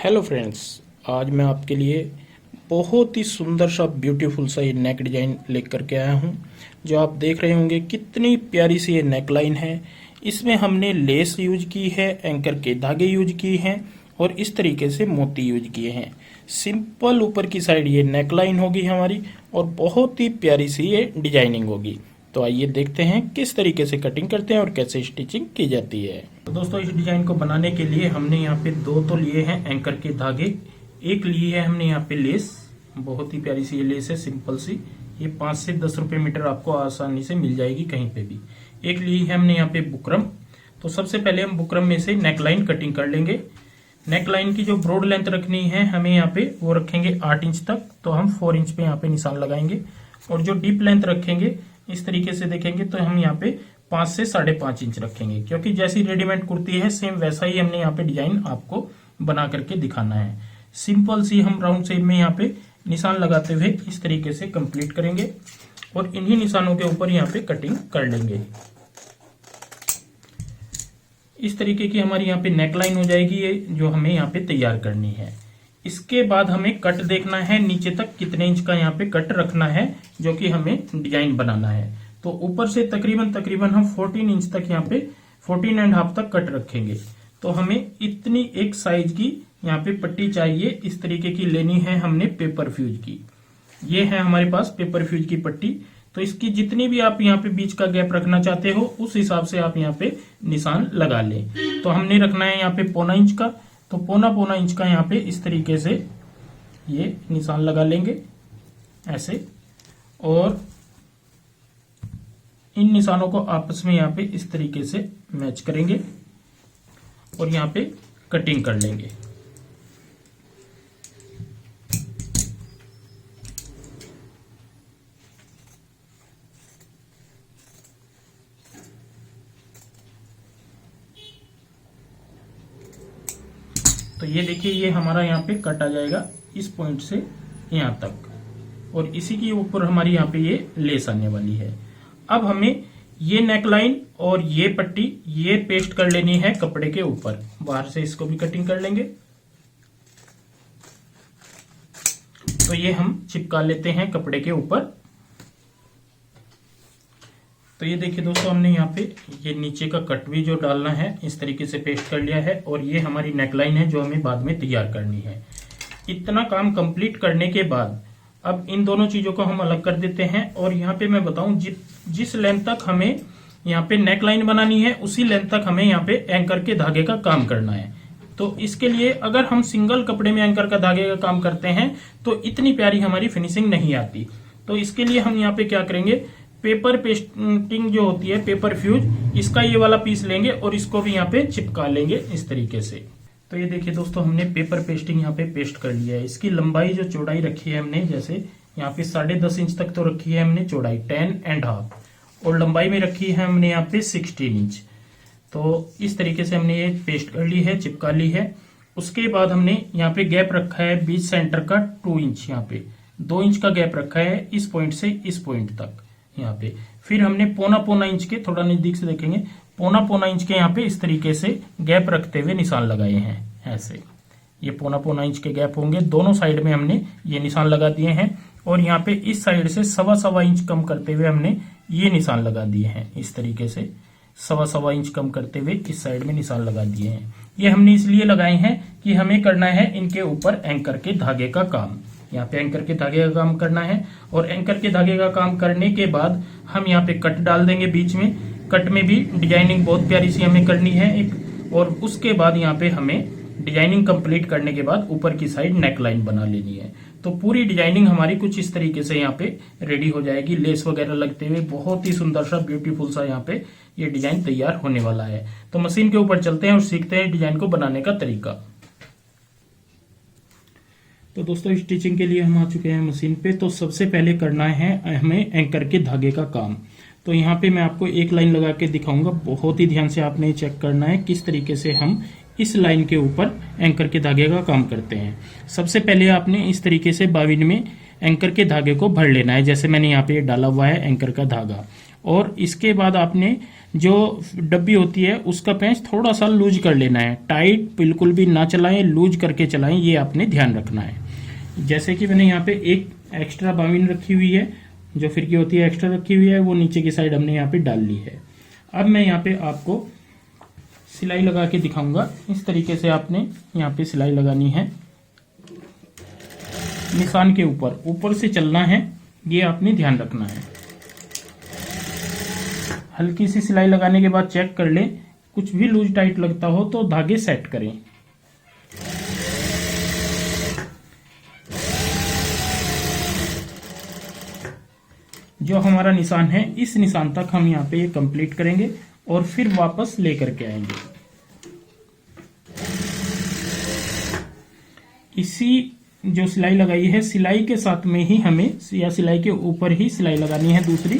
Hello friends, आज मैं आपके लिए बहुत ही सुंदर सा ब्यूटीफुल सा ये नेक डिज़ाइन लेकर के आया हूँ। जो आप देख रहे होंगे कितनी प्यारी सी ये नेक लाइन है। इसमें हमने लेस यूज की है, एंकर के धागे यूज किए हैं और इस तरीके से मोती यूज किए हैं। सिंपल ऊपर की साइड ये नेक लाइन होगी हमारी और बहुत ही प्यारी सी ये डिजाइनिंग होगी। तो आइए देखते हैं किस तरीके से कटिंग करते हैं और कैसे स्टिचिंग की जाती है। तो दोस्तों, इस डिजाइन को बनाने के लिए हमने यहाँ पे दो तो लिए हैं एंकर के धागे, एक लिए है हमने यहाँ पे लेस। बहुत ही प्यारी सी ये लेस है, सिंपल सी। ये 5 से 10 रुपए मीटर आपको आसानी से मिल जाएगी कहीं पे भी। एक ली है हमने यहाँ पे बुकरम। तो सबसे पहले हम बुकरम में से नेक लाइन कटिंग कर लेंगे। नेक लाइन की जो ब्रॉड लेंथ रखनी है हमें यहाँ पे वो रखेंगे 8 इंच तक, तो हम 4 इंच पे यहाँ पे निशान लगाएंगे। और जो डीप लेंथ रखेंगे इस तरीके से देखेंगे तो हम यहाँ पे 5 से 5.5 इंच रखेंगे, क्योंकि जैसी रेडीमेड कुर्ती है सेम वैसा ही हमने यहाँ पे डिजाइन आपको बना करके दिखाना है। सिंपल सी हम राउंड शेप में यहाँ पे निशान लगाते हुए इस तरीके से कंप्लीट करेंगे और इन्हीं निशानों के ऊपर यहाँ पे कटिंग कर लेंगे। इस तरीके की हमारी यहाँ पे नेकलाइन हो जाएगी, ये जो हमें यहाँ पे तैयार करनी है। इसके बाद हमें कट देखना है, नीचे तक कितने इंच का यहाँ पे कट रखना है जो कि हमें डिजाइन बनाना है। तो ऊपर से तकरीबन हम 14 इंच तक यहाँ पे 14.5 तक कट रखेंगे। तो हमें इतनी एक साइज की यहाँ पे पट्टी चाहिए, इस तरीके की लेनी है हमने पेपर फ्यूज की। ये है हमारे पास पेपर फ्यूज की पट्टी। तो इसकी जितनी भी आप यहाँ पे बीच का गैप रखना चाहते हो उस हिसाब से आप यहाँ पे निशान लगा लें। तो हमने रखना है यहाँ पे 1.25 इंच का, तो 1.25 इंच का यहाँ पे इस तरीके से ये निशान लगा लेंगे ऐसे। और इन निशानों को आपस में यहाँ पे इस तरीके से मैच करेंगे और यहाँ पे कटिंग कर लेंगे। तो ये देखिए, ये हमारा यहाँ पे कट आ जाएगा इस पॉइंट से यहाँ तक, और इसी के ऊपर हमारी यहाँ पे ये लेस आने वाली है। अब हमें ये नेकलाइन और ये पट्टी ये पेस्ट कर लेनी है कपड़े के ऊपर। बाहर से इसको भी कटिंग कर लेंगे। तो ये हम चिपका लेते हैं कपड़े के ऊपर। तो ये देखिए दोस्तों, हमने यहाँ पे ये नीचे का कट भी जो डालना है इस तरीके से पेस्ट कर लिया है, और ये हमारी नेकलाइन है जो हमें बाद में तैयार करनी है। इतना काम कंप्लीट करने के बाद अब इन दोनों चीजों को हम अलग कर देते हैं। और यहाँ पे मैं बताऊं, जिस लेंथ तक हमें यहाँ पे नेकलाइन बनानी है उसी लेंथ तक हमें यहाँ पे एंकर के धागे का काम करना है। तो इसके लिए अगर हम सिंगल कपड़े में एंकर का धागे का काम करते हैं तो इतनी प्यारी हमारी फिनिशिंग नहीं आती। तो इसके लिए हम यहाँ पे क्या करेंगे, पेपर पेस्टिंग जो होती है, पेपर फ्यूज, इसका ये वाला पीस लेंगे और इसको भी यहाँ पे चिपका लेंगे इस तरीके से। तो ये देखिए दोस्तों, हमने पेपर पेस्टिंग यहाँ पे पेस्ट कर लिया है। इसकी लंबाई जो चौड़ाई रखी है हमने, जैसे यहाँ पे 10.5 इंच तक तो रखी है हमने चौड़ाई 10.5, और लंबाई में रखी है हमने यहाँ पे 16 इंच। तो इस तरीके से हमने ये पेस्ट कर ली है, चिपका ली है। उसके बाद हमने यहाँ पे गैप रखा है बीच सेंटर का 2 इंच, यहाँ पे 2 इंच का गैप रखा है इस पॉइंट से इस पॉइंट तक यहाँ पे। फिर हमने 1.25 इंच के, थोड़ा नजदीक से देखेंगे, 1.25 इंच के यहाँ पे इस तरीके से गैप रखते हुए निशान लगाए हैं ऐसे। ये 1.25 इंच के गैप होंगे, दोनों साइड में हमने ये निशान लगा दिए हैं। और यहाँ पे इस साइड से 1.25 इंच कम करते हुए हमने ये निशान लगा दिए हैं इस तरीके से। 1.25 इंच कम करते हुए इस साइड में निशान लगा दिए हैं। ये हमने इसलिए लगाए हैं कि हमें करना है इनके ऊपर एंकर के धागे का काम। यहाँ पे एंकर के धागे का काम करना है, और एंकर के धागे का काम करने के बाद हम यहाँ पे कट डाल देंगे बीच में। कट में भी डिजाइनिंग बहुत प्यारी सी हमें करनी है एक, और उसके बाद यहाँ पे हमें डिजाइनिंग कंप्लीट करने के बाद ऊपर की साइड नेक लाइन बना लेनी है। तो पूरी डिजाइनिंग हमारी कुछ इस तरीके से यहाँ पे रेडी हो जाएगी, लेस वगैरह लगते हुए बहुत ही सुंदर सा ब्यूटीफुल सा यहाँ पे ये डिजाइन तैयार होने वाला है। तो मशीन के ऊपर चलते हैं और सीखते हैं डिजाइन को बनाने का तरीका। तो दोस्तों, स्टिचिंग के लिए हम आ चुके हैं मशीन पे। तो सबसे पहले करना है हमें एंकर के धागे का काम। तो यहाँ पे मैं आपको एक लाइन लगा के दिखाऊंगा, बहुत ही ध्यान से आपने चेक करना है किस तरीके से हम इस लाइन के ऊपर एंकर के धागे का काम करते हैं। सबसे पहले आपने इस तरीके से बाविन में एंकर के धागे को भर लेना है, जैसे मैंने यहाँ पे डाला हुआ है एंकर का धागा। और इसके बाद आपने जो डब्बी होती है उसका पेंच थोड़ा सा लूज कर लेना है, टाइट बिल्कुल भी ना चलाएं, लूज करके चलाएं, ये आपने ध्यान रखना है। जैसे कि मैंने यहाँ पे एक एक्स्ट्रा बाविन रखी हुई है, जो फिरकी होती है एक्स्ट्रा रखी हुई है, वो नीचे की साइड हमने यहाँ पे डाल ली है। अब मैं यहाँ पे आपको सिलाई लगा के दिखाऊंगा। इस तरीके से आपने यहाँ पे सिलाई लगानी है, निशान के ऊपर ऊपर से चलना है, ये आपने ध्यान रखना है। हल्की सी सिलाई लगाने के बाद चेक कर लें, कुछ भी लूज टाइट लगता हो तो धागे सेट करें। जो हमारा निशान है इस निशान तक हम यहाँ पे ये कंप्लीट करेंगे और फिर वापस लेकर के आएंगे। इसी जो सिलाई लगाई है, सिलाई के साथ में ही हमें, या सिलाई के ऊपर ही सिलाई लगानी है दूसरी।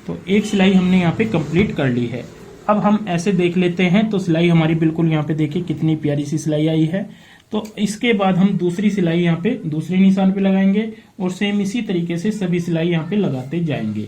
तो एक सिलाई हमने यहाँ पे कंप्लीट कर ली है। अब हम ऐसे देख लेते हैं तो सिलाई हमारी बिल्कुल यहाँ पे देखिए कितनी प्यारी सी सिलाई आई है। तो इसके बाद हम दूसरी सिलाई यहाँ पे दूसरे निशान पे लगाएंगे और सेम इसी तरीके से सभी सिलाई यहाँ पे लगाते जाएंगे।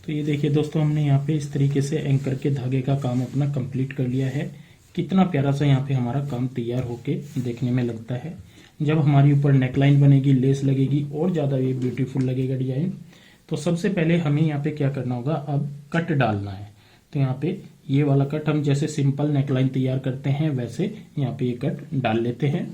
तो ये देखिए दोस्तों, हमने यहाँ पे इस तरीके से एंकर के धागे का काम अपना कंप्लीट कर लिया है। कितना प्यारा सा यहाँ पे हमारा काम तैयार होके देखने में लगता है। जब हमारी ऊपर नेकलाइन बनेगी, लेस लगेगी, और ज़्यादा ये ब्यूटीफुल लगेगा डिजाइन। तो सबसे पहले हमें यहाँ पे क्या करना होगा, अब कट डालना है। तो यहाँ पे ये वाला कट हम जैसे सिंपल नेकलाइन तैयार करते हैं वैसे यहाँ पे ये कट डाल लेते हैं।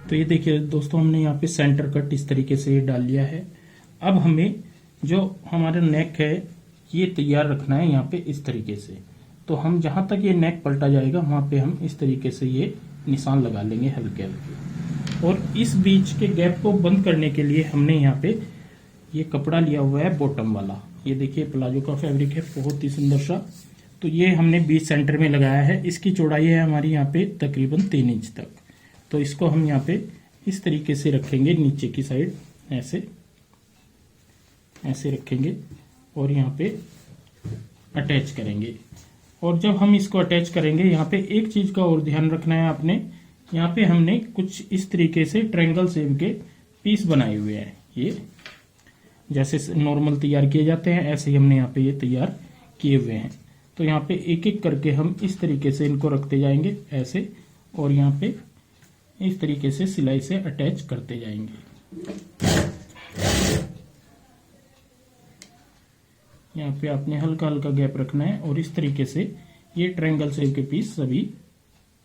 तो ये देखिए दोस्तों, हमने यहाँ पे सेंटर कट इस तरीके से डाल लिया है। अब हमें जो हमारा नेक है ये तैयार रखना है यहाँ पे इस तरीके से। तो हम जहाँ तक ये नेक पलटा जाएगा वहाँ पे हम इस तरीके से ये निशान लगा लेंगे हल्के हल्के। और इस बीच के गैप को बंद करने के लिए हमने यहाँ पे ये कपड़ा लिया हुआ है बॉटम वाला। ये देखिए प्लाजो का फैब्रिक है, बहुत ही सुंदर सा। तो ये हमने बीच सेंटर में लगाया है। इसकी चौड़ाई है हमारी यहाँ पे तकरीबन 3 इंच तक। तो इसको हम यहाँ पे इस तरीके से रखेंगे, नीचे की साइड ऐसे ऐसे रखेंगे और यहाँ पे अटैच करेंगे। और जब हम इसको अटैच करेंगे, यहाँ पे एक चीज का और ध्यान रखना है आपने, यहाँ पे हमने कुछ इस तरीके से ट्रायंगल शेप के पीस बनाए हुए हैं। ये जैसे नॉर्मल तैयार किए जाते हैं ऐसे ही हमने यहाँ पे ये तैयार किए हुए हैं। तो यहाँ पे एक एक करके हम इस तरीके से इनको रखते जाएंगे ऐसे, और यहाँ पे इस तरीके से सिलाई से अटैच करते जाएंगे। यहाँ पे आपने हल्का हल्का गैप रखना है और इस तरीके से ये ट्रायंगल शेप के पीस सभी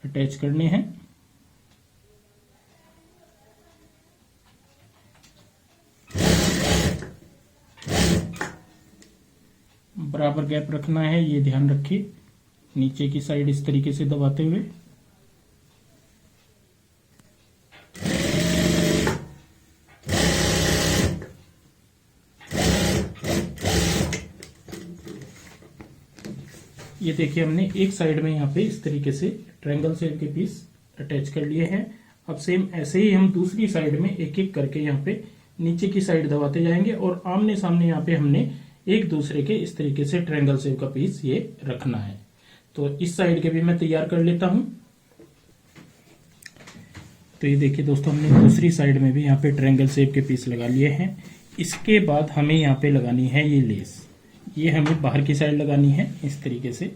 अटैच करने हैं। बराबर गैप रखना है, ये ध्यान रखिए। नीचे की साइड इस तरीके से दबाते हुए ये देखिए हमने एक साइड में यहाँ पे इस तरीके से ट्रायंगल शेप के पीस अटैच कर लिए हैं। अब सेम ऐसे ही हम दूसरी साइड में एक एक करके यहाँ पे नीचे की साइड दबाते जाएंगे और आमने सामने यहाँ पे हमने एक दूसरे के इस तरीके से ट्रायंगल शेप का पीस ये रखना है। तो इस साइड के भी मैं तैयार कर लेता हूं। तो ये देखिए दोस्तों, हमने दूसरी साइड में भी यहाँ पे ट्रायंगल शेप के पीस लगा लिए हैं। इसके बाद हमें यहाँ पे लगानी है ये लेस, ये हमें बाहर की साइड लगानी है इस तरीके से।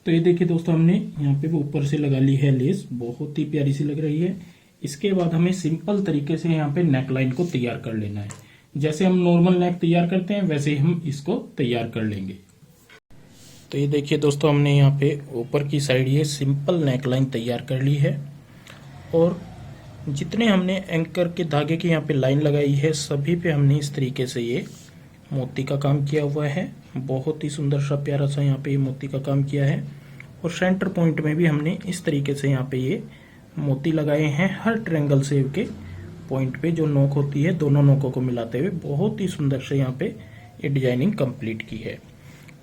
तो ये देखिए दोस्तों, हमने यहाँ पे वो ऊपर से लगा ली है लेस, बहुत ही प्यारी सी लग रही है। इसके बाद हमें सिंपल तरीके से यहाँ पे नेक लाइन को तैयार कर लेना है। जैसे हम नॉर्मल नेक तैयार करते हैं वैसे ही हम इसको तैयार कर लेंगे। तो ये देखिए दोस्तों, हमने यहाँ पे ऊपर की साइड ये सिंपल नेक लाइन तैयार कर ली है और जितने हमने एंकर के धागे की यहाँ पे लाइन लगाई है सभी पे हमने इस तरीके से ये मोती का काम किया हुआ है। बहुत ही सुंदर सा प्यारा सा यहाँ पे ये मोती का काम किया है और सेंटर पॉइंट में भी हमने इस तरीके से यहाँ पे ये मोती लगाए हैं। हर ट्रायंगल शेप के पॉइंट पे जो नोक होती है दोनों नोकों को मिलाते हुए बहुत ही सुंदर से यहाँ पे ये डिजाइनिंग कंप्लीट की है।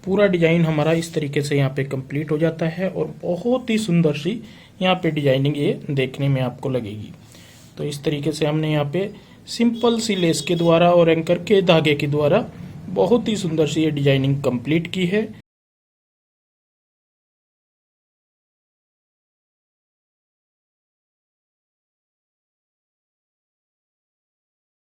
पूरा डिजाइन हमारा इस तरीके से यहाँ पे कंप्लीट हो जाता है और बहुत ही सुंदर सी यहाँ पे डिजाइनिंग ये देखने में आपको लगेगी। तो इस तरीके से हमने यहाँ पे सिंपल सी लेस के द्वारा और एंकर के धागे के द्वारा बहुत ही सुंदर सी ये डिजाइनिंग कंप्लीट की है।